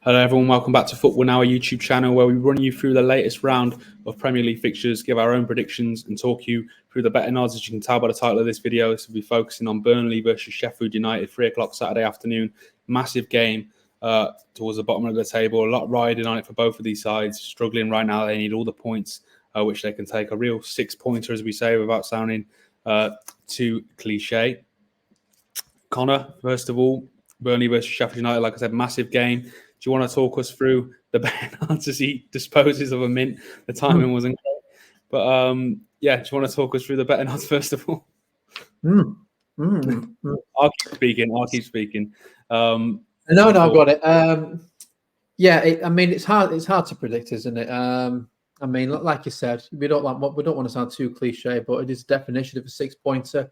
Hello everyone, welcome back to FootballNow, our YouTube channel where we run you through the latest round of Premier League fixtures, give our own predictions and talk you through the betting odds. As you can tell by the title of this video, this will be focusing on Burnley versus Sheffield United, 3 o'clock Saturday afternoon. Massive game towards the bottom of the table, a lot riding on it for both of these sides. Struggling right now, they need all the points which they can take. A real 6-pointer, as we say, without sounding too cliche. Connor, first of all, Burnley versus Sheffield United, like I said, massive game. Do you want to talk us through the betting odds as he disposes of a mint? The timing wasn't great. But do you want to talk us through the betting odds first of all? I'll keep speaking. No, I've got it. It's hard to predict, isn't it? Like you said, we don't want to sound too cliche, but it is definition of a 6-pointer.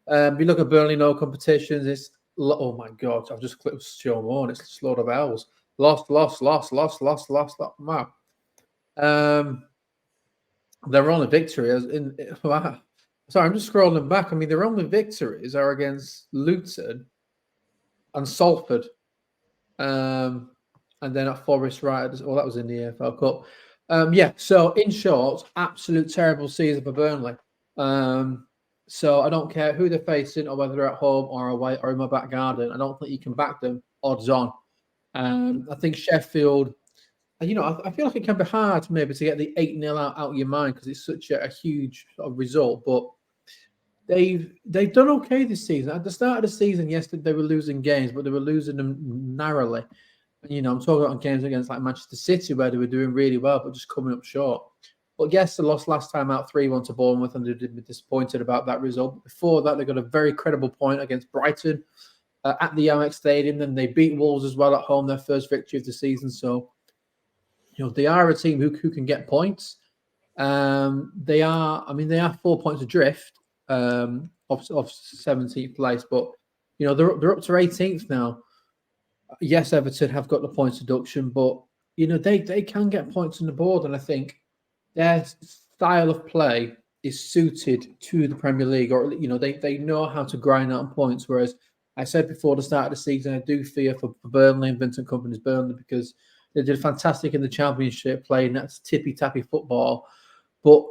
You look at Burnley, no competitions. It's oh my god! I've just clicked show more, and it's a load of L's. Lost. Wow. Their only victory sorry, I'm just scrolling back. I mean, their only victories are against Luton and Salford, and then at Forest Riders. Oh, that was in the EFL Cup. So in short, absolute terrible season for Burnley. So I don't care who they're facing or whether they're at home or away or in my back garden. I don't think you can back them odds on. I think Sheffield, I feel like it can be hard maybe to get the 8-0 out of your mind because it's such a huge sort of result. But they've done okay this season. At the start of the season, yes, they were losing games, but they were losing them narrowly. And, I'm talking about games against like Manchester City where they were doing really well, but just coming up short. But yes, they lost last time out 3-1 to Bournemouth, and they did be disappointed about that result. Before that, they got a very credible point against Brighton at the Amex Stadium. Then they beat Wolves as well at home, their first victory of the season. So, they are a team who can get points. They are 4 points adrift of 17th place, but they're up to 18th now. Yes, Everton have got the points deduction, but they can get points on the board, and I think their style of play is suited to the Premier League, or they know how to grind out points. Whereas I said before the start of the season, I do fear for Burnley and Vincent Kompany's Burnley because they did fantastic in the Championship, playing that tippy-tappy football. But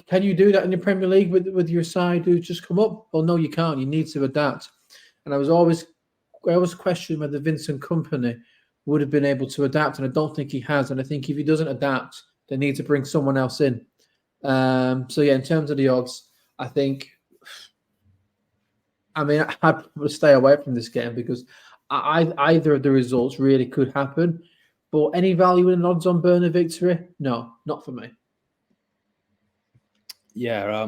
can you do that in the Premier League with your side who's just come up? Well, no, you can't. You need to adapt. And I always questioned whether Vincent Kompany would have been able to adapt, and I don't think he has. And I think if he doesn't adapt, they need to bring someone else in. In terms of the odds, I think, I'd probably stay away from this game because either of the results really could happen. But any value in odds on Burnley victory? No, not for me. Yeah,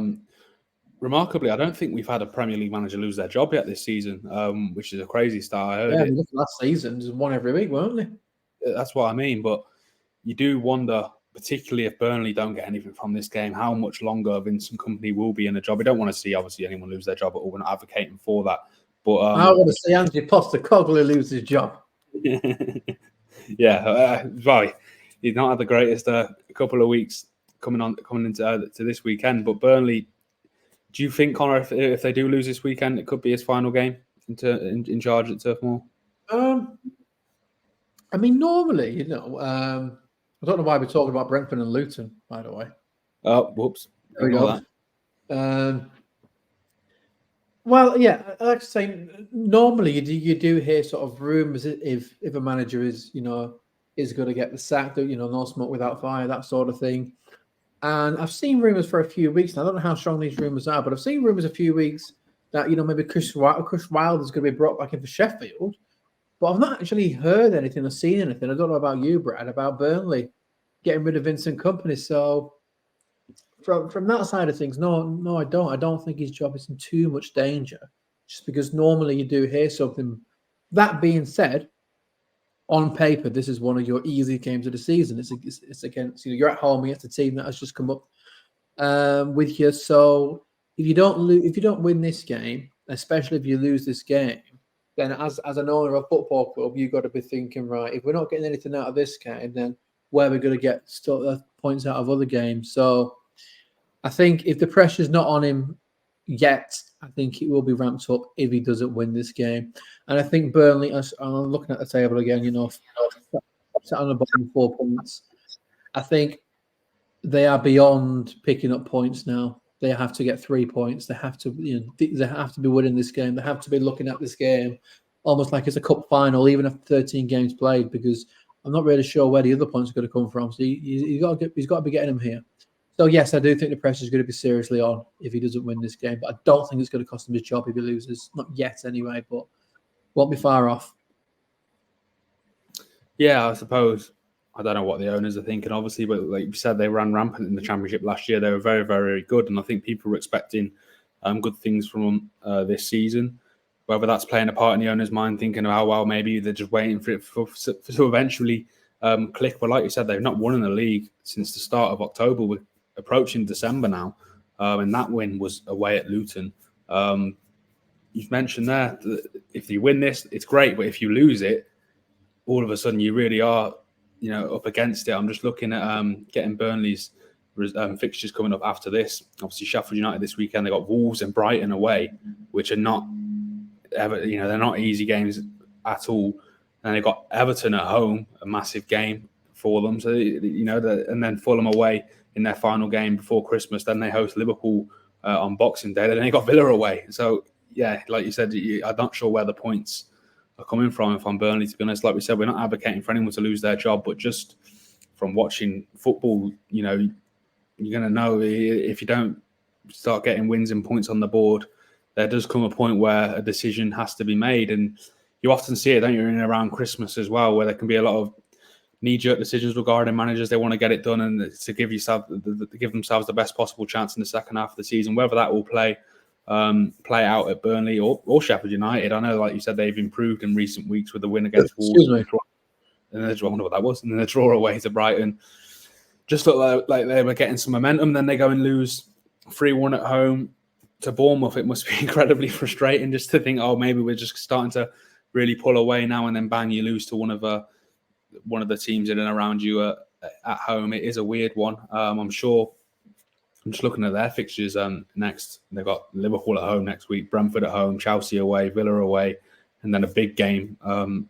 remarkably, I don't think we've had a Premier League manager lose their job yet this season, which is a crazy start. I heard look, last season, there's one every week, weren't they? That's what I mean, but you do wonder, particularly if Burnley don't get anything from this game, how much longer Vincent Kompany will be in the job. We don't want to see, obviously, anyone lose their job at all. We're not advocating for that. But I want to see Andy Postecoglou lose his job. Right. He's not had the greatest couple of weeks coming into this weekend. But Burnley, do you think, Connor, if they do lose this weekend, it could be his final game in charge at Turf Moor? Normally, I don't know why we're talking about Brentford and Luton, by the way. Oh, whoops. There we go. Like I say, normally you do hear sort of rumours if a manager is going to get the sack, no smoke without fire, that sort of thing. And I've seen rumours for a few weeks, and I don't know how strong these rumours are, but I've seen rumours a few weeks that maybe Chris Wilder is going to be brought back in for Sheffield. But I've not actually heard anything or seen anything. I don't know about you, Brad, about Burnley getting rid of Vincent Kompany. So from that side of things, no, I don't. I don't think his job is in too much danger, just because normally you do hear something. That being said, on paper, this is one of your easy games of the season. It's against you're at home against a team that has just come up with you. So if you don't win this game, especially if you lose this game, then as an owner of a football club, you've got to be thinking, right, if we're not getting anything out of this game, then where are we going to get points out of other games? So I think if the pressure's not on him yet, I think it will be ramped up if he doesn't win this game. And I think Burnley, I'm looking at the table again, sat on the bottom 4 points. I think they are beyond picking up points now. They have to get 3 points. They have to, they have to be winning this game. They have to be looking at this game almost like it's a cup final, even after 13 games played, because I'm not really sure where the other points are going to come from. So he's got to be getting them here. So yes, I do think the pressure is going to be seriously on if he doesn't win this game. But I don't think it's going to cost him his job if he loses. Not yet, anyway. But won't be far off. Yeah, I suppose. I don't know what the owners are thinking, obviously, but like you said, they ran rampant in the Championship last year. They were very, very good, and I think people were expecting good things from them this season. Whether that's playing a part in the owner's mind, thinking, oh, well, maybe they're just waiting for it to eventually click. But like you said, they've not won in the league since the start of October. We're approaching December now, and that win was away at Luton. You've mentioned there that if you win this, it's great, but if you lose it, all of a sudden you really are up against it. I'm just looking at getting Burnley's fixtures coming up after this. Obviously, Sheffield United this weekend, they got Wolves and Brighton away, which are not ever, they're not easy games at all. And they got Everton at home, a massive game for them. So and then Fulham away in their final game before Christmas. Then they host Liverpool on Boxing Day. Then they got Villa away. So yeah, like you said, I'm not sure where the points are coming from if I'm Burnley, to be honest. Like we said, we're not advocating for anyone to lose their job, but just from watching football, you're going to know if you don't start getting wins and points on the board, there does come a point where a decision has to be made. And you often see it, don't you, in and around Christmas as well, where there can be a lot of knee-jerk decisions regarding managers. They want to get it done and to give themselves the best possible chance in the second half of the season, whether that will play out at Burnley or Sheffield United. I know, like you said, they've improved in recent weeks with the win against Wolves. And I wonder what that was. And then the draw away to Brighton. Just looked like they were getting some momentum. Then they go and lose 3-1 at home to Bournemouth. It must be incredibly frustrating just to think, maybe we're just starting to really pull away now, and then bang, you lose to one of the teams in and around you at home. It is a weird one. I'm sure. I'm just looking at their fixtures next. They've got Liverpool at home next week, Brentford at home, Chelsea away, Villa away, and then a big game,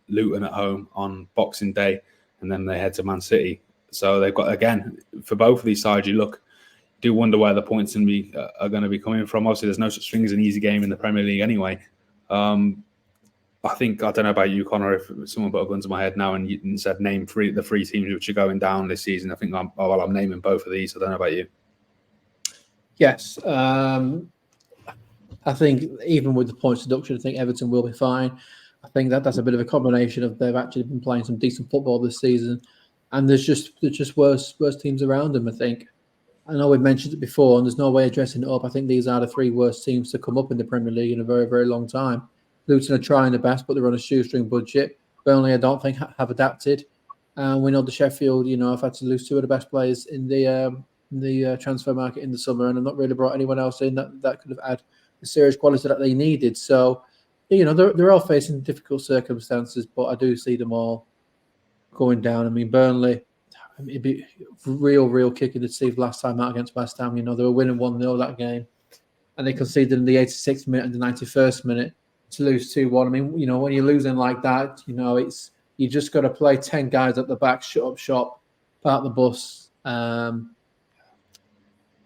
Luton at home on Boxing Day, and then they head to Man City. So they've got, again, for both of these sides, you do wonder where the points are going to be coming from. Obviously, there's no such thing as an easy game in the Premier League anyway. I don't know about you, Connor, if someone put a gun to my head now and said name the three teams which are going down this season, I think I'm naming both of these. I don't know about you. Yes. I think even with the points deduction, I think Everton will be fine. I think that's a bit of a combination of they've actually been playing some decent football this season, and there's just worse teams around them, I think. I know we've mentioned it before, and there's no way of dressing it up. I think these are the 3 worst teams to come up in the Premier League in a very, very long time. Luton are trying their best, but they're on a shoestring budget. Burnley, I don't think, have adapted. And we know the Sheffield, have had to lose 2 of the best players in the transfer market in the summer, and have not really brought anyone else in that could have had the serious quality that they needed. So, they're all facing difficult circumstances, but I do see them all going down. I mean, Burnley, it'd be real kicking to see last time out against West Ham. They were winning 1-0 that game, and they conceded in the 86th minute and the 91st minute to lose 2-1. I mean, when you're losing like that, it's you just got to play 10 guys at the back, shut up shop, park the bus.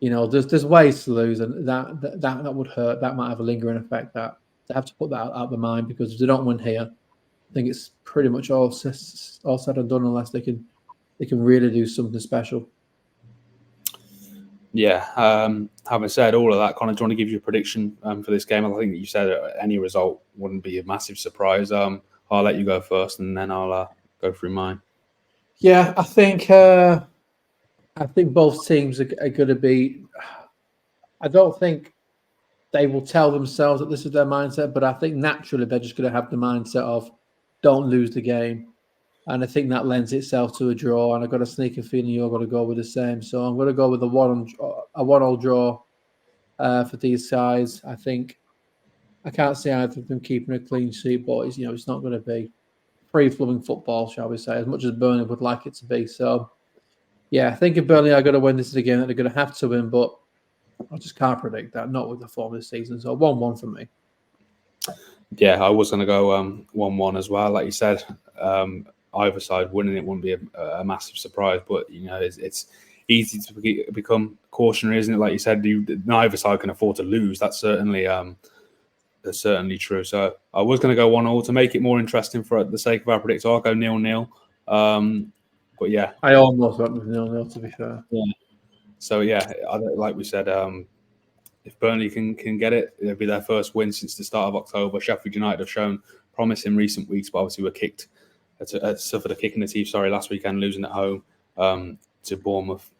There's ways to lose, and that would hurt. That might have a lingering effect. That they have to put that out of the mind, because if they don't win here, I think it's pretty much all said and done unless they can really do something special. Yeah. Having said all of that, Connor, do you want to give you a prediction for this game? I think you said any result wouldn't be a massive surprise. I'll let you go first, and then I'll go through mine. Yeah, I think both teams are going to be. I don't think they will tell themselves that this is their mindset, but I think naturally they're just going to have the mindset of don't lose the game. And I think that lends itself to a draw. And I've got a sneaking feeling you're going to go with the same. So I'm going to go with a 1-1 draw for these guys. I think I can't see either of them keeping a clean sheet, but it's not going to be free-flowing football, shall we say, as much as Burnley would like it to be. So, yeah, I think if Burnley are going to win, this is a game that they're going to have to win. But I just can't predict that, not with the form this season. So 1-1 for me. Yeah, I was going to go 1-1 as well. Like you said, either side winning it wouldn't be a massive surprise, but it's easy to become cautionary, isn't it? Like you said, neither side can afford to lose. That's certainly true. So I was going to go 1-1 to make it more interesting for the sake of our predictor. I'll go 0-0. But yeah, I almost went with 0-0, to be fair. Yeah. So yeah, like we said, if Burnley can get it, it'll be their first win since the start of October. Sheffield United have shown promise in recent weeks, but obviously suffered a kick in the teeth. Last weekend, losing at home to Bournemouth.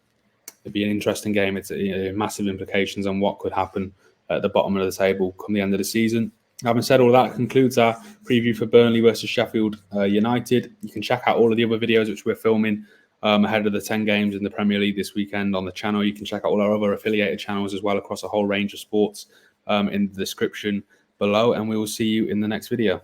It'd be an interesting game. It's massive implications on what could happen at the bottom of the table come the end of the season. Having said all that, concludes our preview for Burnley versus Sheffield United. You can check out all of the other videos which we're filming ahead of the 10 games in the Premier League this weekend on the channel. You can check out all our other affiliated channels as well across a whole range of sports in the description below, and we will see you in the next video.